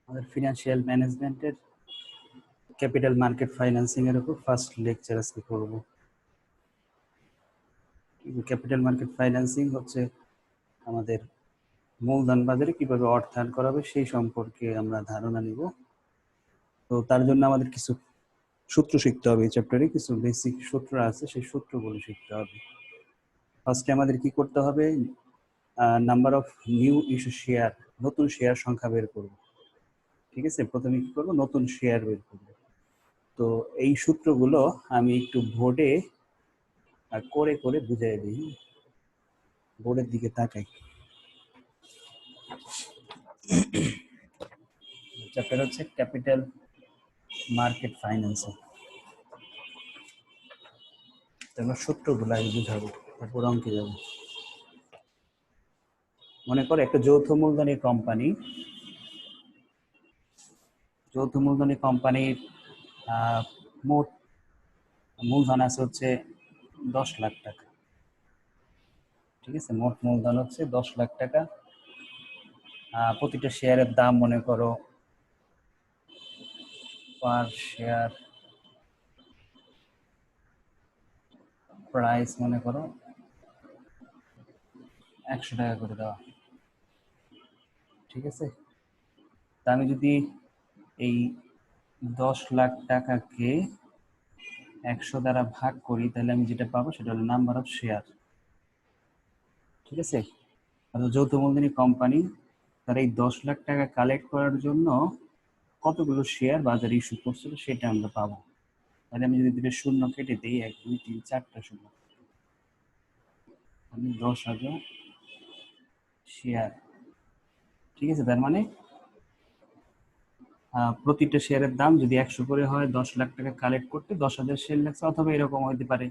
আমাদের ফিনান্সিয়াল ম্যানেজমেন্টের capital market financing এর উপর ফার্স্ট লেকচার আজকে করব। ক্যাপিটাল মার্কেট ফাইন্যান্সিং হচ্ছে আমাদের মূলধন বাজারে কিভাবে অর্থায়ন করা হবে সেই সম্পর্কে আমরা ধারণা নিব। তো তার জন্য আমাদের কিছু সূত্র শিখতে হবে। এই চ্যাপ্টারে কিছু বেসিক সূত্র আছে, সেই সূত্রগুলো শিখতে হবে। ফার্স্টে আমাদের কি করতে হবে, number of new issue share, নতুন শেয়ার সংখ্যা বের করব। ঠিক আছে, প্রথমে কি করব, নতুন শেয়ার বের করব। তো এই সূত্রগুলো আমি একটু বোর্ডে করে করে বুঝিয়ে দিই। বোর্ডের দিকে তাকাই। চ্যাপ্টার হচ্ছে ক্যাপিটাল মার্কেট ফাইন্যান্সিং। আমরা সূত্রগুলো আগে বুঝাবো, তারপর অঙ্কে যাবো। মনে করে একটা যৌথ মূলধনী কোম্পানি, যৌথ মূলধনী কোম্পানির মোট মূলধন আছে হচ্ছে 10 লাখ টাকা। ঠিক আছে, মোট মূলধন হচ্ছে 10 লাখ টাকা। প্রতিটা শেয়ারের দাম মনে করো পার শেয়ার প্রাইস মনে করো 100 টাকা করে দেওয়া। ঠিক আছে, তা আমি যদি এই 10 লাখ টাকাকে 100 দ্বারা ভাগ করি, তাহলে আমি যেটা পাবো সেটা হলো নাম্বার অফ শেয়ার। ঠিক আছে, যৌথ মূলধনী কোম্পানি তার এই 10 লাখ টাকা কালেক্ট করার জন্য কতগুলো শেয়ার বাজারে ইস্যু করছিল সেটা আমরা পাবো। তাহলে আমি যদি দুটো শূন্য কেটে দিই, 1 2 3 4টা শূন্য, আমি 10,000 শেয়ার। ঠিক আছে, তার মানে প্রতিটা শেয়ারের দাম যদি 100 করে হয়, 10 লাখ টাকা কালেক্ট করতে 10,000 শেয়ার লাগছে। অথবা এরকম হতে পারে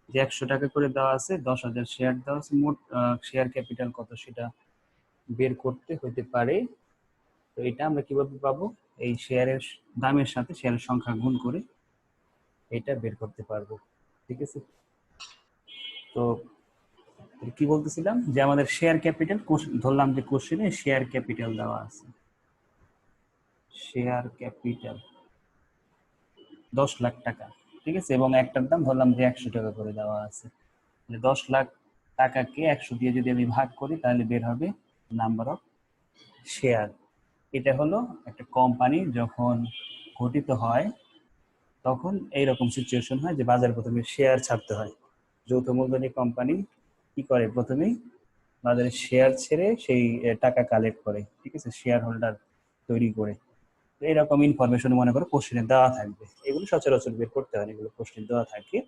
যে 100 টাকা করে দেওয়া আছে, 10,000 শেয়ার দেওয়া আছে, মোট শেয়ার ক্যাপিটাল কত সেটা বের করতে হতে পারে। তো এটা আমরা কিভাবে পাবো, এই শেয়ারের দামের সাথে শেয়ারের সংখ্যা গুণ করে এটা বের করতে পারবো। ঠিক আছে, তো কি বলতেছিলাম যে আমাদের শেয়ার ক্যাপিটাল, ধরলাম যে কোশ্চেনে শেয়ার ক্যাপিটাল দেওয়া আছে, শেয়ার ক্যাপিটাল 10 লাখ টাকা। ঠিক আছে, এবং একটার দাম ধরলাম যে 100 টাকা করে দেওয়া আছে। 10 লাখ টাকাকে 100 দিয়ে যদি আমি ভাগ করি, তাহলে বের হবে নাম্বার অফ শেয়ার। এটা হলো একটা কোম্পানি যখন গঠিত হয় তখন এইরকম সিচুয়েশন হয় যে বাজারে প্রথমে শেয়ার ছাড়তে হয়। যৌথ মূলধনী কোম্পানি কি করে, প্রথমেই বাজারে শেয়ার ছেড়ে সেই টাকা কালেক্ট করে। ঠিক আছে, শেয়ার হোল্ডার তৈরি করে। এইরকম ইনফরমেশন মনে করো কোশ্চেনে দেওয়া থাকবে। এগুলো সচরাচর বের করতে হয়, এগুলো কোশ্চেন দেওয়া থাকে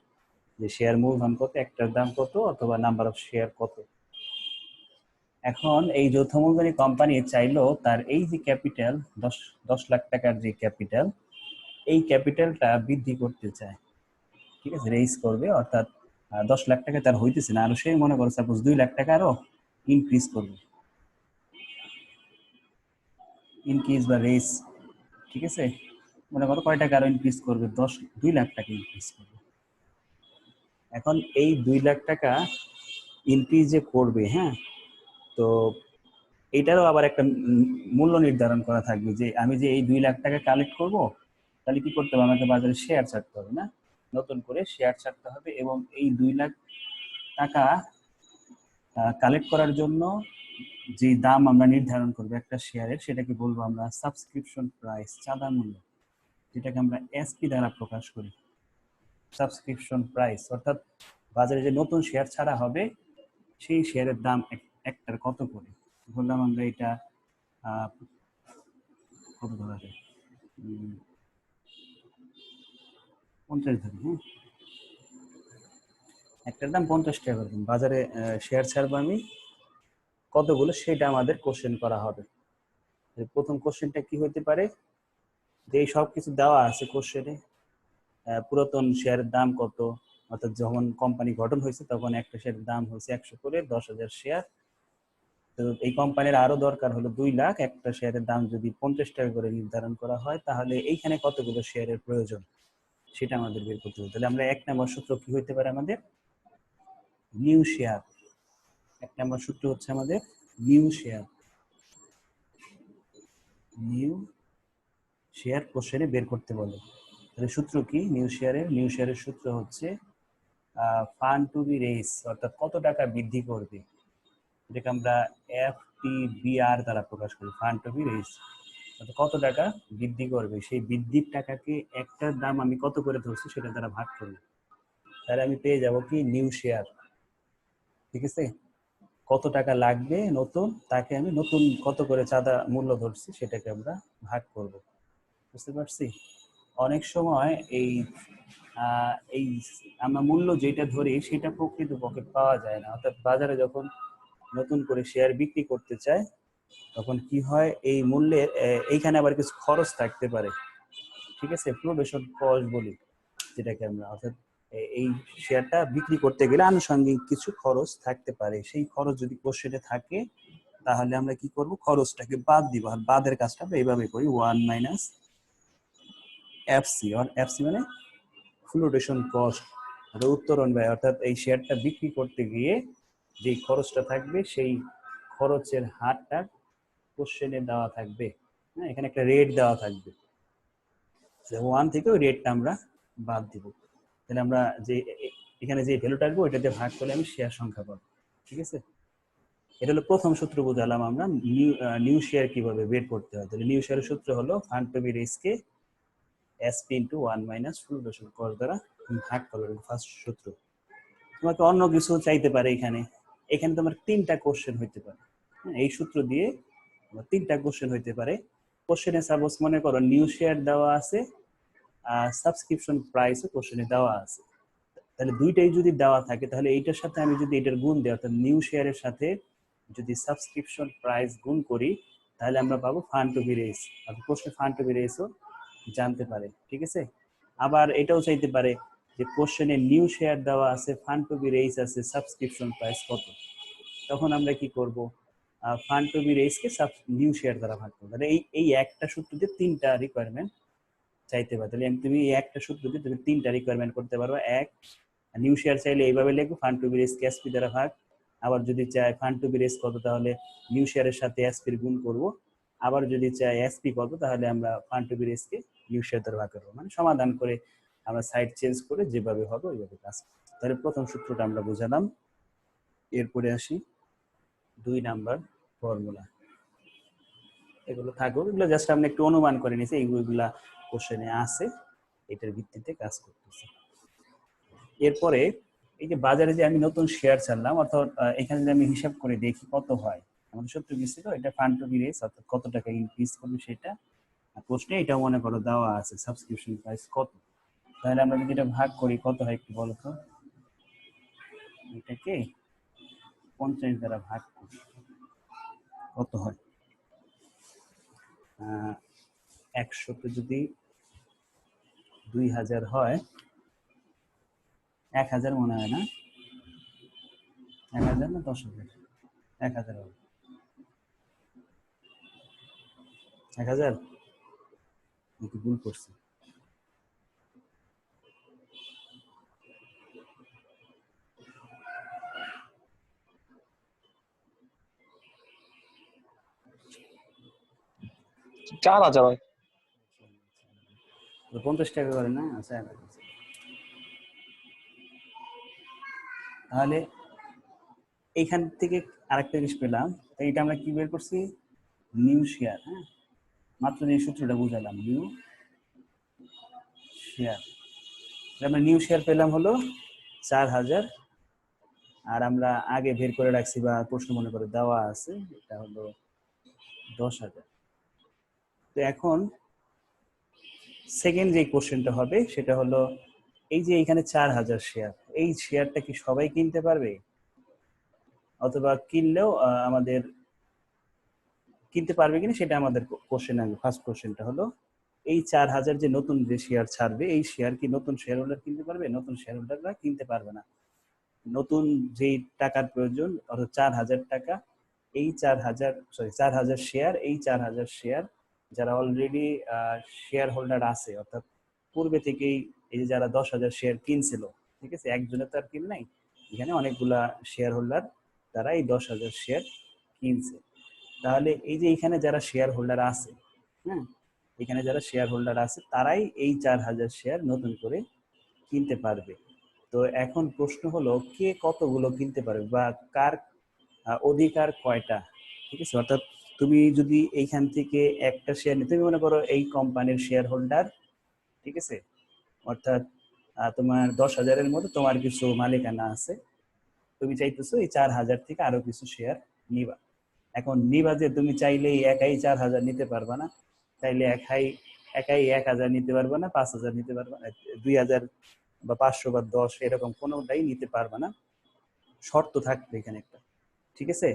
যে শেয়ার মূলধন কত, একটার দাম কত, অথবা নাম্বার অফ শেয়ার কত। এখন এই যৌথ মূলধনী কোম্পানি চাইলো তার এই যে ক্যাপিটাল 10 লাখ টাকার যে ক্যাপিটাল, এই ক্যাপিটালটা বৃদ্ধি করতে চায়। ঠিক আছে, রেইজ করবে, অর্থাৎ 10 লাখ টাকা তার হইতেছে না, আরো সে মনে করো সাপোজ 2 লাখ টাকা আরো ইনক্রিজ করবে, ইনক্রিজ বা রেইজ। ঠিক আছে, মনে করো কয় টাকা আরো ইনক্রিজ করবে, 2 লাখ টাকা ইনক্রিজ করবে। এখন এই 2 লাখ টাকা ইনক্রিজ যে করবে, হ্যাঁ, তো এইটারও আবার একটা মূল্য নির্ধারণ করা থাকবে যে আমি যে এই 2 লাখ টাকা কালেক্ট করব, তাহলে কি করতে হবে, আমাকে বাজারে শেয়ার ছাড়তে হবে, না নতুন করে শেয়ার ছাড়তে হবে। এবং এই 2 লাখ টাকা কালেক্ট করার জন্য যে দাম আমরা নির্ধারণ করবো একটা শেয়ারের, সেটাকে বলবো আমরা সাবস্ক্রিপশন প্রাইস, চাঁদা মূল্য, যেটাকে আমরা এসপি দ্বারা প্রকাশ করি। সাবস্ক্রিপশন প্রাইস অর্থাৎ বাজারে যে নতুন শেয়ার ছাড়া হবে সেই শেয়ারের দাম একটার কত করে। বললাম আমরা এটা কত ধরা যায়, 50 ধরি। হ্যাঁ, একটার দাম 50 টাকা করে বাজারে শেয়ার ছাড়বো আমি কতগুলো, সেটা আমাদের কোশ্চেন করা হবে। প্রথম কোশ্চেনটা কি হতে পারে, যে এই সব কিছু দেওয়া আছে কোশ্চেনে, পুরাতন শেয়ারের দাম কত, অর্থাৎ যখন কোম্পানি গঠন হয়েছে তখন একটা শেয়ারের দাম হয়েছে 100 করে, 10,000 শেয়ার। তো এই কোম্পানির আরো দরকার হলো 2 লাখ, একটা শেয়ারের দাম যদি 50 টাকা করে নির্ধারণ করা হয়, তাহলে এইখানে কতগুলো শেয়ারের প্রয়োজন সেটা আমাদের বের করতে হবে। তাহলে আমরা 1 নম্বর সূত্র কি হইতে পারে আমাদের, নিউ শেয়ার। 1 নম্বর সূত্র হচ্ছে আমাদের নিউ শেয়ার। নিউ শেয়ার কোশ্চেনে বের করতে বলে। তাহলে সূত্র কি নিউ শেয়ারের সূত্র হচ্ছে ফান্ড টু বি রেজ, অর্থাৎ কত টাকা বৃদ্ধি করবে, এটাকে আমরা FTBR দ্বারা প্রকাশ করি। ফান্ড টু বি রেজ অর্থাৎ কত টাকা বৃদ্ধি করবে, সেই বৃদ্ধির টাকাকে একটার দাম আমি কত করে ধরছি সেটা দ্বারা ভাগ করব। তাহলে আমি পেয়ে যাব কি নিউ শেয়ার, ঠিক আছে। কত টাকা লাগবে নতুন, তাকে আমি নতুন কত করে চাঁদা মূল্য ধরছি সেটাকে আমরা ভাগ করব। বুঝতে পারছি। অনেক সময় এই আমরা মূল্য যেটা ধরি সেটা প্রকৃতপক্ষে পাওয়া যায় না, অর্থাৎ বাজারে যখন নতুন করে শেয়ার বিক্রি করতে চায় তখন কি হয়, এই মূল্যের এইখানে আবার কিছু খরচ থাকতে পারে, ঠিক আছে, প্রোডাকশন কস্ট বলি যেটাকে আমরা, অর্থাৎ এই শেয়ারটা বিক্রি করতে গেলে আনুষঙ্গিক কিছু খরচ থাকতে পারে। সেই খরচ যদি কোশ্চেনে থাকে তাহলে আমরা কি করব, খরচটাকে বাদ দিব। আর বাদের কাজটা আমরা এইভাবে করি, 1 - FC, আর FC মানে ফ্লোটেশন কস্ট, উত্তোলন ব্যয়, অর্থাৎ এই শেয়ারটা বিক্রি করতে গিয়ে যে খরচটা থাকবে সেই খরচের হারটা কোশ্চেনে দেওয়া থাকবে। হ্যাঁ, এখানে একটা রেট দেওয়া থাকবে, 1 থেকে ওই রেটটা আমরা বাদ দিব। তাহলে আমরা যে এখানে যে ভ্যালুটা আসবে ওইটাতে ভাগ করলে আমি শেয়ার সংখ্যা পাবো, ঠিক আছে। এটা হলো প্রথম সূত্র বুঝালাম আমরা নিউ শেয়ার কিভাবে বের করতে হয়। তাহলে নিউ শেয়ারের সূত্র হলো fund to be raise K SP × 1 - flotation cost দ্বারা ভাগ করবে, ফার্স্ট সূত্র। তোমাকে অন্য কিছু চাইতে পারে, এখানে এখানে তোমার 3টা কোশ্চেন হইতে পারে। এই সূত্র দিয়ে 3টা কোশ্চেন হইতে পারে। কোশ্চেনে সাপোজ মনে করো নিউ শেয়ার দেওয়া আছে, সাবস্ক্রিপশন প্রাইসও কোশ্চেনে দেওয়া আছে। তাহলে দুইটাই যদি দেওয়া থাকে তাহলে এইটার সাথে আমি যদি এটার গুণ দিই, অর্থাৎ নিউ শেয়ারের সাথে যদি সাবস্ক্রিপশন প্রাইস গুণ করি তাহলে আমরা পাবো ফান্ড টু বি রেজ, অর্থাৎ কোশ্চেন ফান্ড টু বি রেজও জানতে পারে, ঠিক আছে। আবার এটাও চাইতে পারে যে কোশ্চেনে নিউ শেয়ার দেওয়া আছে, ফান্ড টু বি রেজ আছে, সাবস্ক্রিপশন প্রাইস কত, তখন আমরা কি করব, fund to be raise K new share দ্বারা ভাগ করবো। তাহলে এই একটা সূত্র দিয়ে 3টা রিকোয়ারমেন্ট চাইতে পারে। তাহলে তুমি এই একটা সূত্র দিয়ে তুমি 3টা রিকোয়ারমেন্ট করতে পারবে। এক, নিউ শেয়ার চাইলে এইভাবে লিখবো, fund to be raise K SP দ্বারা ভাগ। আবার যদি চাই ফান্ড টু বি রেজ কত তাহলে নিউ শেয়ারের সাথে SP গুণ করব। আবার যদি চাই SP কত তাহলে আমরা fund to be raise K new share দ্বারা ভাগ করবো। মানে সমাধান করে আমরা সাইড চেঞ্জ করে যেভাবে হবে ওইভাবে কাজ। তাহলে প্রথম সূত্রটা আমরা বুঝালাম। এরপরে আসি 2 নাম্বার ফর্মুলা। এগুলো থাকুক, এগুলো জাস্ট আমরা একটু অনুমান করে নিয়েছি, এইগুলা কোশ্চেনে আছে, এটার ভিত্তিতে কাজ করতেছে। এরপরে এই যে বাজারে যে আমি নতুন শেয়ার ছাড়লাম, অর্থাৎ এখানে যদি আমি হিসাব করে দেখি কত হয়, আমাদের সূত্র কি ছিল, এটা ফান্ড টু বি রেজ, অর্থাৎ কত টাকা ইনক্রিজ করবে সেটা। আর প্রশ্নে এটা মনে করো দেওয়া আছে সাবস্ক্রিপশন প্রাইস কত। তাহলে আমরা যদি এটা ভাগ করি কত হয় একটু বলো তো, এটাকে 50 দ্বারা ভাগ করি কত হয়, 100 যদি 2000 হয়, 1000 মনে হয় না, 1000 না 10,000, 1000 হবে, 1000 একটু ভুল করছি। চার হাজার হয়। 50 টাকা করে না, আচ্ছা। তাহলে এইখান থেকে আরেকটা জিনিস পেলাম, এটা আমরা কি বের করছি, নিউ শেয়ার। হ্যাঁ, মাত্র যে সূত্রটা বুঝালাম, নিউ শেয়ার, আমরা নিউ শেয়ার পেলাম হলো 4000, আর আমরা আগে বের করে রাখছি বা প্রশ্ন মনে করে দেওয়া আছে এটা হলো 10,000। তো এখন সেকেন্ড যে কোশ্চেনটা হবে সেটা হলো, এই যে এখানে 4000 শেয়ার, এই শেয়ারটা কি সবাই কিনতে পারবে, অথবা কিনলেও আমাদের কিনতে পারবে কিনা সেটা আমাদের কোশ্চেন। আগে ফার্স্ট কোশ্চেনটা হলো, এই 4000 যে নতুন যে শেয়ার ছাড়বে, এই শেয়ার কি নতুন শেয়ার হোল্ডার কিনতে পারবে, নতুন শেয়ার হোল্ডাররা কিনতে পারবে না। নতুন যেই টাকার প্রয়োজন, অর্থাৎ 4000 টাকা, এই 4000 শেয়ার, এই 4000 শেয়ার যারা অলরেডি শেয়ার হোল্ডার আছে, অর্থাৎ পূর্বে থেকেই এই যে যারা 10,000 শেয়ার কিনছিল, ঠিক আছে, একজনের তো আর কিন নাই, এখানে অনেকগুলা শেয়ার হোল্ডার তারা এই 10,000 শেয়ার কিনছে। তাহলে এই যে এখানে যারা শেয়ার হোল্ডার আছে হ্যাঁ, এখানে যারা শেয়ার হোল্ডার আছে তারাই এই 4000 শেয়ার নতুন করে কিনতে পারবে। তো এখন প্রশ্ন হলো কে কতগুলো কিনতে পারবে বা কার অধিকার কয়টা, ঠিক আছে? অর্থাৎ তুমি যদি এইখান থেকে একটা শেয়ার নিতে, তুমি মনে করো এই কোম্পানির শেয়ার হোল্ডার, ঠিক আছে? অর্থাৎ তোমার 10,000-এর মধ্যে তোমার কিছু মালিকানা আছে, তুমি চাইতেছো এই 4000 থেকে আরো কিছু শেয়ার নিবা। এখন নিবা যে তুমি চাইলেই একাই 4000 নিতে পারবা না, চাইলে একাই একাই 1000 নিতে পারবা না, 5000 নিতে পারবা না, 2000 বা 500 বা 10 এরকম কোনোটাই নিতে পারবা না, শর্ত থাকবে এখানে একটা, ঠিক আছে?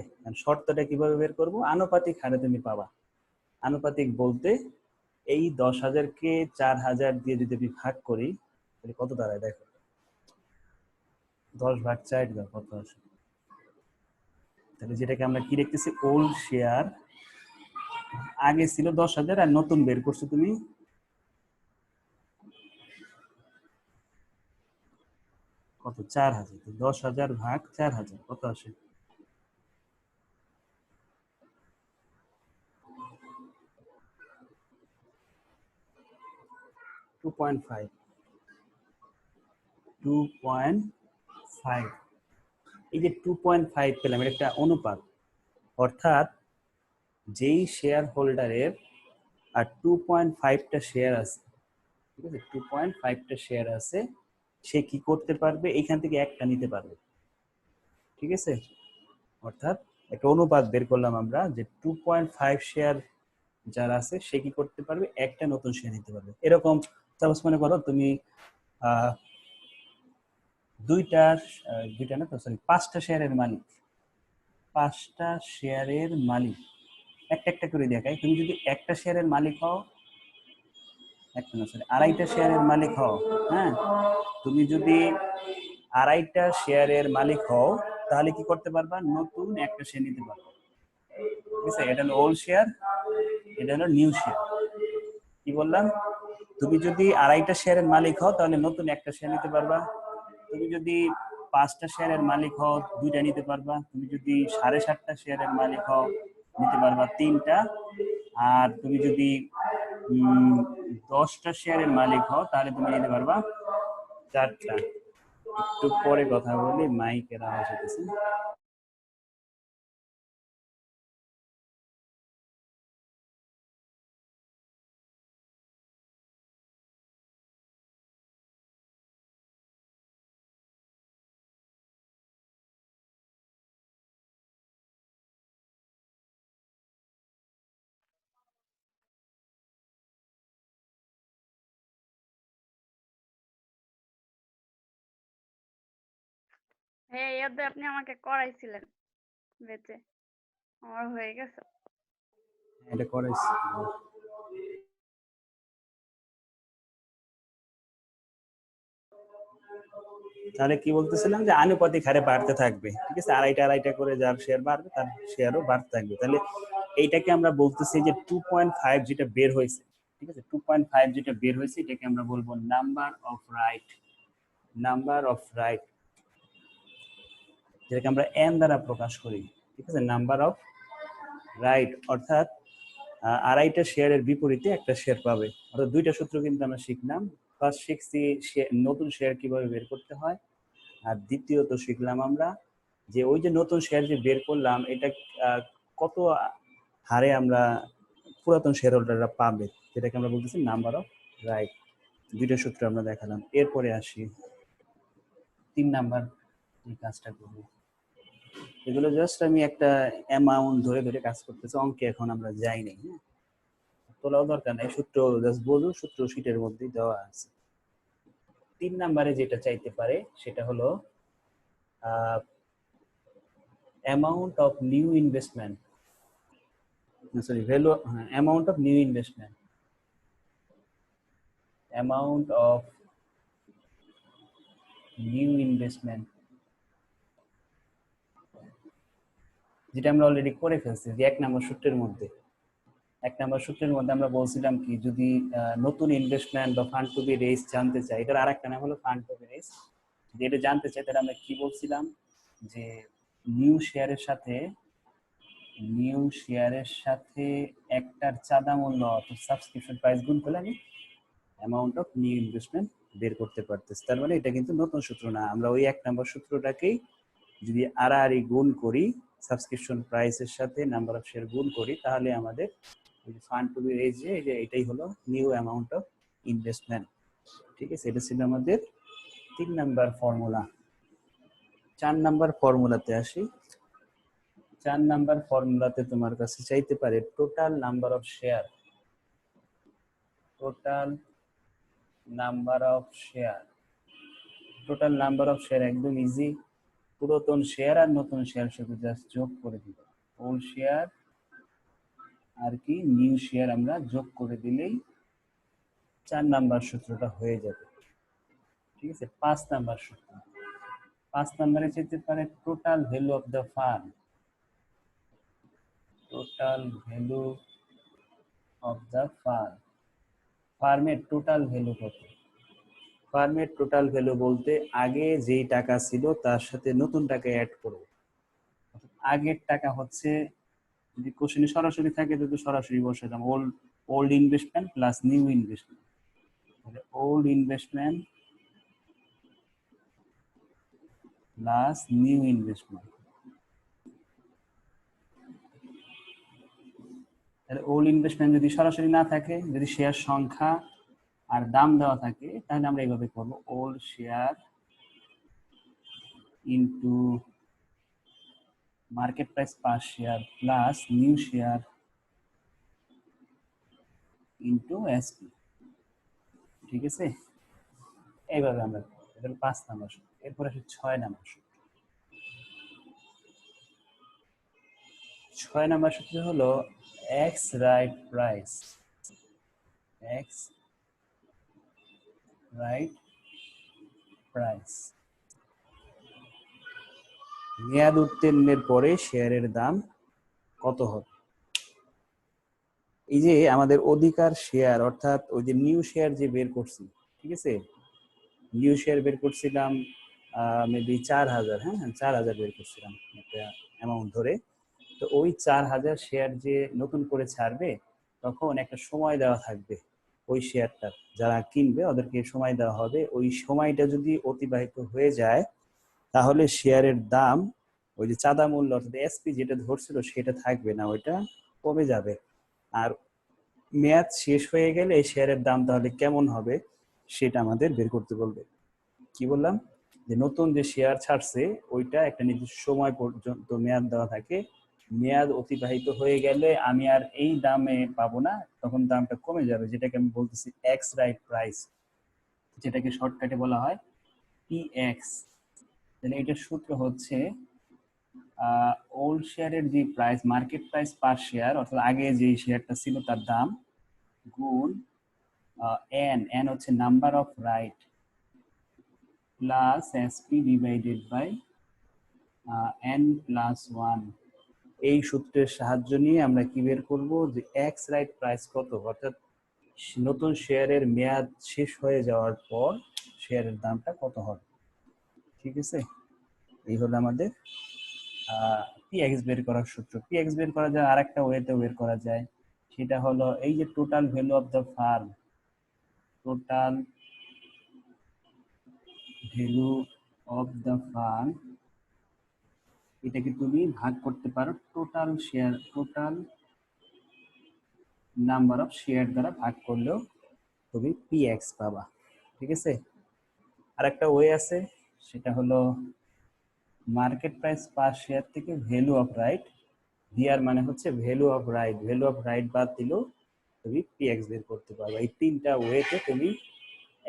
শর্তটা কিভাবে বের করবো? আনুপাতিক হারে তুমি পাবা। আনুপাতিক বলতে এই 10,000-কে 4000 দিয়ে যদি আমি ভাগ করি তাহলে কত দাঁড়ায় দেখো, 10/4 দাও কত আসে? তাহলে যেটাকে আমরা কি দেখতেছি, ওল্ড শেয়ার আগে ছিল 10,000 আর নতুন বের করছো তুমি কত, 4000। 10,000 ভাগ 4000 কত আসে? 2.5। 2.5, এই যে 2.5 পেলাম, এটা একটা অনুপাত। অর্থাৎ যেই শেয়ার হোল্ডারের আর 2.5টা শেয়ার আছে, ঠিক আছে, 2.5টা শেয়ার আছে, সে কি করতে পারবে, এইখান থেকে একটা নিতে পারবে, ঠিক আছে? অর্থাৎ একটা অনুপাত বের করলাম আমরা যে 2.5 শেয়ার যার আছে সে কি করতে পারবে, একটা নতুন শেয়ার নিতে পারবে। এরকম সাপোজ মনে করো তুমি আহ দুইটা দুইটা না তো সরি 5টা শেয়ারের মালিক, 5টা শেয়ারের মালিক, একটা একটা করে দেখাই। তুমি যদি একটা শেয়ারের মালিক হও, একটা না সরি আড়াইটা শেয়ারের মালিক হও, হ্যাঁ, তুমি যদি আড়াইটা শেয়ারের মালিক হও তাহলে কি করতে পারবা, নতুন একটা শেয়ার নিতে পারবা, ঠিক আছে? এটা হলো ওল্ড শেয়ার, এটা হলো নিউ শেয়ার। কি বললাম, তুমি যদি আড়াইটা শেয়ারের মালিক হও তাহলে নতুন একটা শেয়ার নিতে পারবা, তুমি যদি 5টা শেয়ারের মালিক হও দুইটা নিতে পারবা, তুমি যদি 7.5টা শেয়ারের মালিক হও নিতে পারবা তিনটা, আর তুমি যদি 10টা শেয়ারের মালিক হও তাহলে তুমি নিতে পারবা চারটা। একটু পরে কথা বলি, মাইকের আওয়াজ হতেছে। হ্যাঁ, ইয়াদ আপনি আমাকে করাইছিলেন বেচে, আমার হয়ে গেছে। এটা করেছি। তাহলে কি বলতেছিলাম যে আনুপাতিক হারে বাড়তে থাকবে, ঠিক আছে? আড়াইটা আড়াইটা করে যার শেয়ার বাড়বে তার শেয়ারও বাড়তে থাকবে। তাহলে এইটাকে আমরা বলতেছি যে 2.5 যেটা বের হয়েছে, ঠিক আছে, 2.5 যেটা বের হয়েছে এটাকে আমরা বলবো number of right. Number of right যেটাকে আমরা এন দ্বারা প্রকাশ করি, ঠিক আছে, নাম্বার অফ রাইট। অর্থাৎ আড়াইটা শেয়ারের বিপরীতে একটা শেয়ার পাবে। অর্থাৎ দুইটা সূত্র কিন্তু আমরা শিখলাম। ফার্স্ট শিখছি নতুন শেয়ার কিভাবে বের করতে হয়, আর দ্বিতীয়ত শিখলাম আমরা যে ওই যে নতুন শেয়ার যে বের করলাম এটা কত হারে আমরা পুরাতন শেয়ার হোল্ডাররা পাবে, যেটাকে আমরা বলতেছি নাম্বার অফ রাইট। দুইটা সূত্র আমরা দেখালাম। এরপরে আসি 3 নাম্বার এই কাজটা করবো। এগুলো জাস্ট আমি একটা অ্যামাউন্ট ধরে ধরে কাজ করতেছি, অঙ্কে এখন আমরা যাই নাই, হ্যাঁ, তোলাও দরকার নাই, সূত্র জাস্ট বোঝো, সূত্র শীটের মধ্যেই দেওয়া আছে। 3 নাম্বারে যেটা চাইতে পারে সেটা হলো amount of new investment, sorry value, হ্যাঁ, amount of new investment, amount of new investment, যেটা আমরা অলরেডি করে ফেলছি যে 1 নম্বর সূত্রের মধ্যে। 1 নম্বর সূত্রের মধ্যে আমরা বলছিলাম কি, যদি নতুন ইনভেস্টমেন্ট বা ফান্ড টু বি রেজ জানতে চাই, এটার আরেকটা নাম হলো ফান্ড টু বি রেজ। যদি এটা জানতে চাই তাহলে আমরা কি বলছিলাম, যে নিউ শেয়ারের সাথে নিউ শেয়ারের সাথে একটার চাঁদা মূল্য অর্থাৎ সাবস্ক্রিপশন প্রাইস গুণ করলে আমি অ্যামাউন্ট অফ নিউ ইনভেস্টমেন্ট বের করতে পারতেছি। তার মানে এটা কিন্তু নতুন সূত্র না, আমরা ওই 1 নম্বর সূত্রটাকেই যদি আড়াআড়ি গুণ করি, সাবস্ক্রিপশন প্রাইসের সাথে নাম্বার অফ শেয়ার গুণ করি, তাহলে আমাদের ফান্ড টু বি রেইজ যে এটাই হলো নিউ অ্যামাউন্ট অফ ইনভেস্টমেন্ট। ঠিক আছে, এটা ছিল আমাদের 3 নাম্বার ফর্মুলা। 4 নাম্বার ফর্মুলাতে আসি। 4 নাম্বার ফর্মুলাতে তোমার কাছে চাইতে পারে total number of share. Total number of share, total number of share একদম ইজি। পুরাতন শেয়ার আর নতুন শেয়ার শুধু জাস্ট যোগ করে দিব। ওল্ড শেয়ার আর কি নিউ শেয়ার আমরা যোগ করে দিলেই 4 নাম্বার সূত্রটা হয়ে যাবে। ঠিক আছে, 5 নাম্বার সূত্র। 5 নাম্বারে যেতে পারে total value of the farm. Total value of the farm, ফার্মের টোটাল ভ্যালু কত? ফার্মের টোটাল ভ্যালু বলতে আগে যেই টাকা ছিল তার সাথে নতুন টাকা অ্যাড করব। আগের টাকা হচ্ছে, যদি কোশ্চেনে সরাসরি থাকে তো সরাসরি বসালাম old investment plus new investment. Old investment plus new investment. তাহলে ওল্ড ইনভেস্টমেন্ট যদি সরাসরি না থাকে, যদি শেয়ার সংখ্যা আর দাম দেওয়া থাকে, তাহলে আমরা এইভাবে করব old share into market price per share plus new share into SP. ঠিক আছে, এইভাবে আমরা 5 নাম্বার সূত্র। এরপর আসে 6 নাম্বার সূত্র। 6 নাম্বার সূত্র হলো x right price. X right price, মেয়াদ উত্তীর্ণের পরে শেয়ারের দাম কত হবে। এই যে আমাদের অধিকার শেয়ার অর্থাৎ ওই যে নিউ শেয়ার যে বের করছি, ঠিক আছে, নিউ শেয়ার বের করছিলাম মেবি 4000, হ্যাঁ 4000 বের করছিলাম একটা অ্যামাউন্ট ধরে। তো ওই 4000 শেয়ার যে নতুন করে ছাড়বে, তখন একটা সময় দেওয়া থাকবে ওই শেয়ারটা যারা কিনবে ওদেরকে সময় দেওয়া হবে। ওই সময়টা যদি অতিবাহিত হয়ে যায়, তাহলে শেয়ারের দাম ওই যে চাঁদা মূল্য অর্থাৎ এসপি যেটা ধরছিল সেটা থাকবে না, ওইটা কমে যাবে। আর মেয়াদ শেষ হয়ে গেলে এই শেয়ারের দাম তাহলে কেমন হবে সেটা আমাদের বের করতে বলবে। কি বললাম, যে নতুন যে শেয়ার ছাড়ছে ওইটা একটা নির্দিষ্ট সময় পর্যন্ত মেয়াদ দেওয়া থাকে। মেয়াদ অতিবাহিত হয়ে গেলে আমি আর এই দামে পাবো না, তখন দামটা কমে যাবে, যেটাকে আমি বলতেছি এক্স রাইট প্রাইস, যেটাকে শর্টকাটে বলা হয় পিএক্স। তাহলে এটার সূত্র হচ্ছে ওল্ড শেয়ারের যে price, market price per share অর্থাৎ আগে যে শেয়ারটা ছিল তার দাম, গুণ এন, এন হচ্ছে number of right, plus SP divided by N plus 1। এই সূত্রের সাহায্য নিয়ে আমরা কি বের করব, যে এক্স রাইট প্রাইস কত, অর্থাৎ নতুন শেয়ারের মেয়াদ শেষ হয়ে যাওয়ার পর শেয়ারের দামটা কত হবে। ঠিক আছে, এই হলো আমাদের পিএক্স বের করার সূত্র। পিএক্স বের করা যায় আর একটা ওয়েতে বের করা যায়, সেটা হলো এই যে total value of the farm. Total value of the farm, এটাকে তুমি ভাগ করতে পারো total share, total number of share দ্বারা ভাগ করলেও তুমি পিএক্স পাবা। ঠিক আছে, আর একটা ওয়ে আছে, সেটা হলো মার্কেট প্রাইস পার শেয়ার থেকে ভ্যালু অফ রাইট, ভিআর মানে হচ্ছে value of right, value of right বাদ দিলেও তুমি পিএক্স বের করতে পারবা। এই তিনটা ওয়েতে তুমি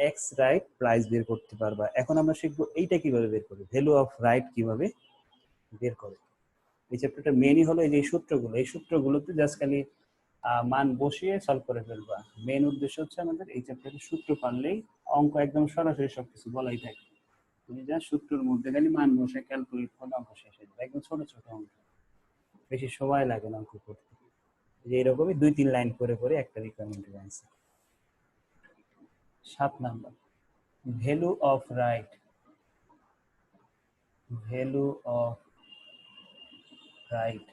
এক্স রাইট প্রাইস বের করতে পারবা। এখন আমরা শিখবো এইটা কিভাবে বের করবে, ভ্যালু অফ রাইট কিভাবে বের করে। এই চ্যাপ্টারটা মেনই হলো এই যে সূত্রগুলো, এই সূত্রগুলোতে জাস্ট খালি মান বসিয়ে সলভ করে ফেলবা। মেন উদ্দেশ্য হচ্ছে আমাদের এই চ্যাপ্টারের সূত্র পারলেই অঙ্ক একদম সরাসরি সবকিছু বলাই থাকে। তুমি যা সূত্রের মধ্যে খালি মান বসে ক্যালকুলেট করলে অঙ্ক শেষ হয়ে যাবে, একদম ছোট ছোট অঙ্ক, বেশি সময় লাগে না অঙ্ক করতে। যে এরকমই 2-3 লাইন করে করে একটা রিকোয়ারমেন্টের answer. 7 number, value of right. Value of right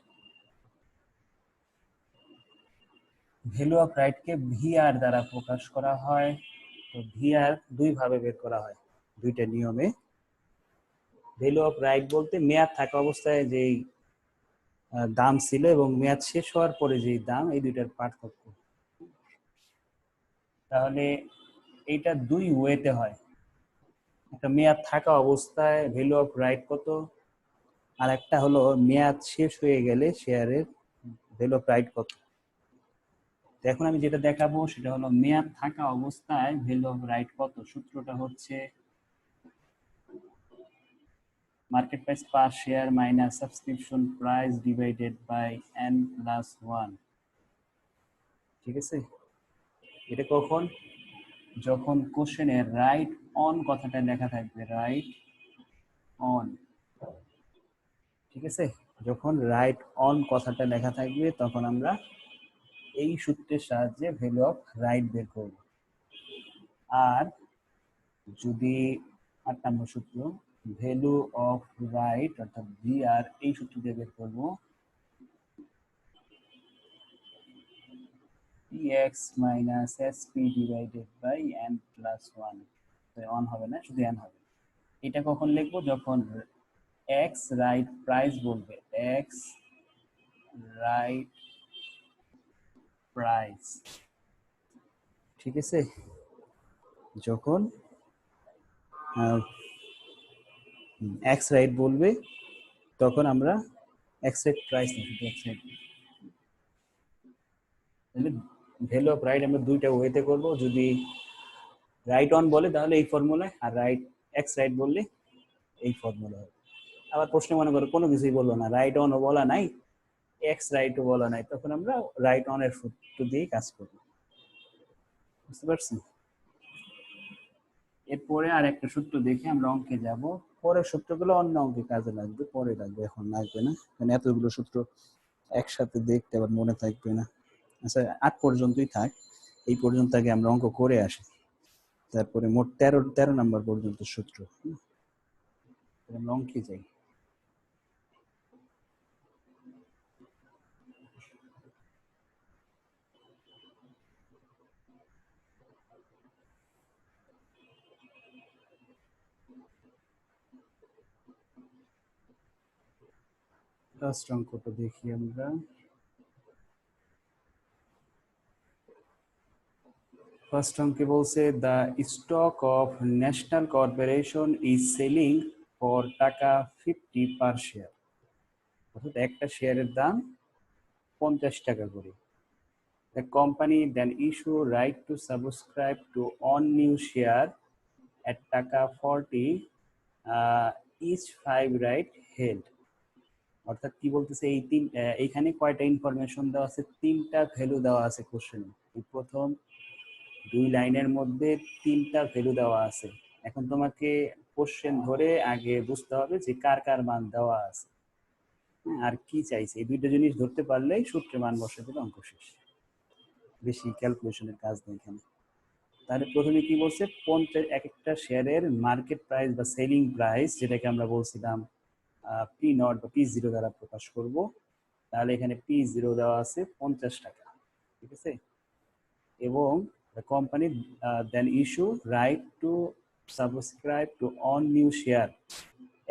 value of right কে ভিআর দ্বারা প্রকাশ করা হয়। তো ভিআর দুই ভাবে বের করা হয়, দুইটা নিয়মে। ভ্যালু অফ রাইট বলতে মেয়াদ থাকা অবস্থায় যেই দাম ছিল এবং মেয়াদ শেষ হওয়ার পরে যেই দাম, এই দুইটার পার্থক্য। তাহলে এইটা দুই ওয়েতে হয়, একটা মেয়াদ থাকা অবস্থায় ভ্যালু অফ রাইট কত, আর একটা হলো মেয়াদ শেষ হয়ে গেলে শেয়ারের ভ্যালু অফ রাইট কত। এখন আমি যেটা দেখাবো সেটা হলো মেয়াদ থাকা অবস্থায় ভ্যালু অফ রাইট কত। সূত্রটা হচ্ছে market price per share minus subscription price divided by n+1। ঠিক আছে, এটা কখন, যখন কোশ্চেনে রাইট অন কথাটা লেখা থাকবে, রাইট অন। ঠিক আছে, যখন রাইট অন কথাটা লেখা থাকবে তখন আমরা এই সূত্রের সাহায্যে ভ্যালু অফ রাইট বের করব। আর যদি ৮ নম্বর সূত্র, ভ্যালু অফ রাইট অর্থাৎ ভিআর, এই সূত্র দিয়ে বের করব, px minus sp divided by n+1। অন হবে না, শুধু n হবে। এটা কখন লিখবো, যখন x রাইট প্রাইস বলবে, x রাইট প্রাইস। ঠিক আছে, যখন এক্স রাইট বলবে তখন আমরা এক্স রাইট প্রাইস লিখি, x right. Value of right আমরা দুইটা ওয়েতে করব, যদি রাইট অন বলে তাহলে এই ফর্মুলায়, আর রাইট এক্স রাইট বললে এই ফর্মুলা হবে। আবার প্রশ্নে মনে করো কোনো কিছুই বললো না, রাইট অনও বলা নাই, এক্স রাইটও বলা নাই, তখন আমরা রাইট অনের সূত্র দিয়েই কাজ করব। বুঝতে পারছি? এরপরে আর একটা সূত্র দেখে আমরা অঙ্কে যাব। পরের সূত্রগুলো অন্য অঙ্কে কাজে লাগবে, পরে লাগবে, এখন লাগবে না, কারণ এতগুলো সূত্র একসাথে দেখতে আবার মনে থাকবে না। আচ্ছা, ৮ পর্যন্তই থাক, এই পর্যন্ত আগে আমরা অঙ্ক করে আসি, তারপরে মোট ১৩ নাম্বার পর্যন্ত সূত্র। আমরা অঙ্কে যাই। ফার্স্ট অঙ্কটা দেখি আমরা। ফার্স্ট অঙ্কে বলছে the stock of national corporation is selling for টাকা 50 পার শেয়ার, অর্থাৎ একটা শেয়ারের দাম 50 টাকা করে। The company then issue right to subscribe to on new share at টাকা 40 each 5 right held। অর্থাৎ কি বলতেছে, এইখানে কয়টা ইনফরমেশন দেওয়া আছে, তিনটা ভ্যালু দেওয়া আছে কোশ্চেনে। এই প্রথম 2 লাইনের মধ্যে তিনটা ভ্যালু দেওয়া আছে। এখন তোমাকে কোশ্চেন ধরে আগে বুঝতে হবে যে কার কার মান দেওয়া আছে আর কি চাইছে, এই দুইটা জিনিস ধরতে পারলেই সূত্রে মান বসে দিলে অঙ্ক শেষ, বেশি ক্যালকুলেশনের কাজ নেই এখানে। তাহলে প্রথমে কি বলছে, 50 এক একটা শেয়ারের মার্কেট প্রাইস বা সেলিং প্রাইস, যেটাকে আমরা বলছিলাম পি নট বা P0 দ্বারা প্রকাশ করব। তাহলে এখানে P0 দেওয়া আছে 50 টাকা। ঠিক আছে, এবং company then issue right to subscribe to one new share,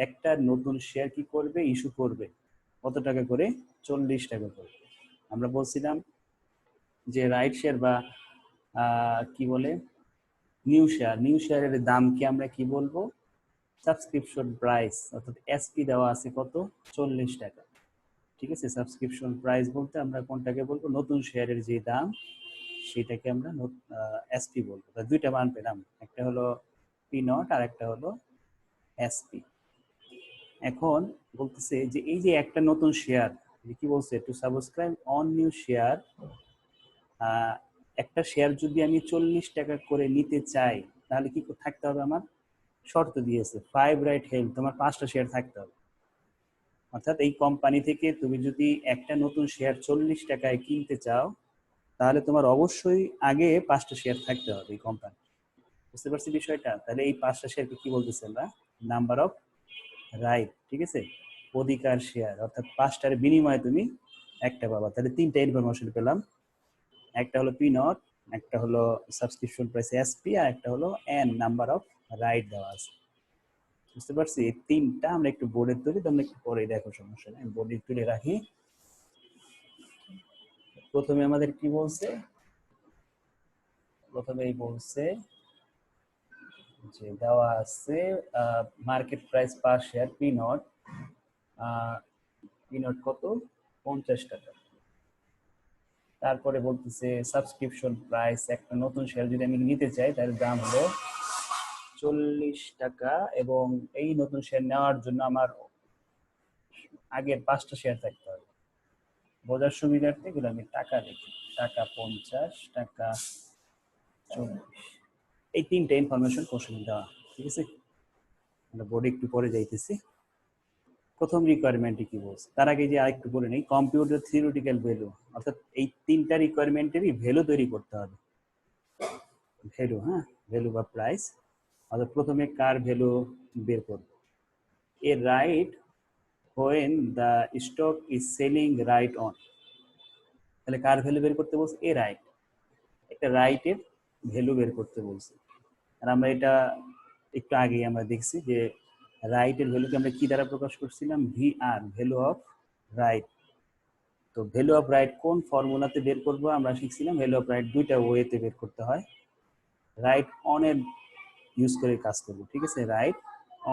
একটা নতুন শেয়ার কি করবে, ইস্যু করবে। কত টাকা করে, 40 টাকা করে। আমরা বলছিলাম যে রাইট শেয়ার বা কি বলে নিউ শেয়ার, নিউ শেয়ারের দামকে আমরা কি বলবো, সাবস্ক্রিপশন প্রাইস, অর্থাৎ এসপি দেওয়া আছে কত, 40 টাকা। ঠিক আছে, সাবস্ক্রিপশন প্রাইস বলতে আমরা কোনটাকে বলবো, নতুন শেয়ারের যে দাম সেটাকে আমরা এসপি বলবো। দুইটা মান পেলাম, একটা হলো পি নট আর একটা হলো এসপি। এখন বলতেছে যে এই যে একটা নতুন শেয়ার, কি বলছে, to subscribe on new share, একটা শেয়ার যদি আমি 40 টাকা করে নিতে চাই তাহলে কি থাকতে হবে, আমার শর্ত দিয়েছে 5 রাইট হেল্ড, তোমার 5টা শেয়ার থাকতে হবে। অর্থাৎ এই কোম্পানি থেকে তুমি যদি একটা নতুন শেয়ার 40 টাকায় কিনতে চাও তাহলে তোমার অবশ্যই আগে 5টা শেয়ার থাকতে হবে এই কোম্পানি। বুঝতে পারছি বিষয়টা? তাহলে এই 5টা শেয়ারকে কি বলতেছে আমরা, নাম্বার অফ রাইট। ঠিক আছে, অধিকার শেয়ার, অর্থাৎ 5টার বিনিময়ে তুমি একটা পাবা। তাহলে 3টা ইনফরমেশন পেলাম, একটা হলো পি নট, একটা হলো সাবস্ক্রিপশন প্রাইস এসপি, আর একটা হলো এন নাম্বার অফ রাইট দেওয়া আছে। বুঝতে পারছি? এই তিনটা আমরা একটু বোর্ডে তুলি, তোমরা একটু পরে দেখো, সমস্যা নেই, বোর্ডে তুলে রাখি। প্রথমে আমাদের কি বলছে, প্রথমেই বলছে যে দেওয়া আছে market price per share P not, P not কত, 50 টাকা। তারপরে বলতেছে সাবস্ক্রিপশন প্রাইস, একটা নতুন শেয়ার যদি আমি নিতে চাই তার দাম হলো 40 টাকা, এবং এই নতুন শেয়ার নেওয়ার জন্য আমার আগের 5টা শেয়ার থাকতে হবে। বোঝার সুবিধার্থে এগুলো আমি টাকা লিখি, টাকা 50, টাকা 40, এই তিনটা ইনফরমেশন কোশ্চেনে দেওয়া। ঠিক আছে, আমরা বোর্ডে একটু পরে যাইতেছি। প্রথম রিকোয়ারমেন্টে কি বলছে তার আগে যে আরেকটু বলে নেই, কম্পিউটার থিওরিটিক্যাল ভ্যালু, অর্থাৎ এই তিনটা রিকোয়ারমেন্টেরই ভ্যালু তৈরি করতে হবে। ভ্যালু, হ্যাঁ, ভ্যালু বা প্রাইস। অর্থাৎ প্রথমে কার ভ্যালু বের করব, a right when the stock is selling right on. তাহলে কার ভ্যালু বের করতে বলছে, এ রাইট, একটা রাইটের ভ্যালু বের করতে বলছে। আর আমরা এটা একটু আগে আমরা দেখছি যে রাইটের ভ্যালুকে আমরা কি দ্বারা প্রকাশ করছিলাম, V R, value of right. তো ভ্যালু অফ রাইট কোন ফর্মুলাতে বের করব আমরা শিখছিলাম, ভ্যালু অফ রাইট দুইটা ওয়েতে বের করতে হয়। রাইট অন এর ইউজ করে কাজ করব। ঠিক আছে, রাইট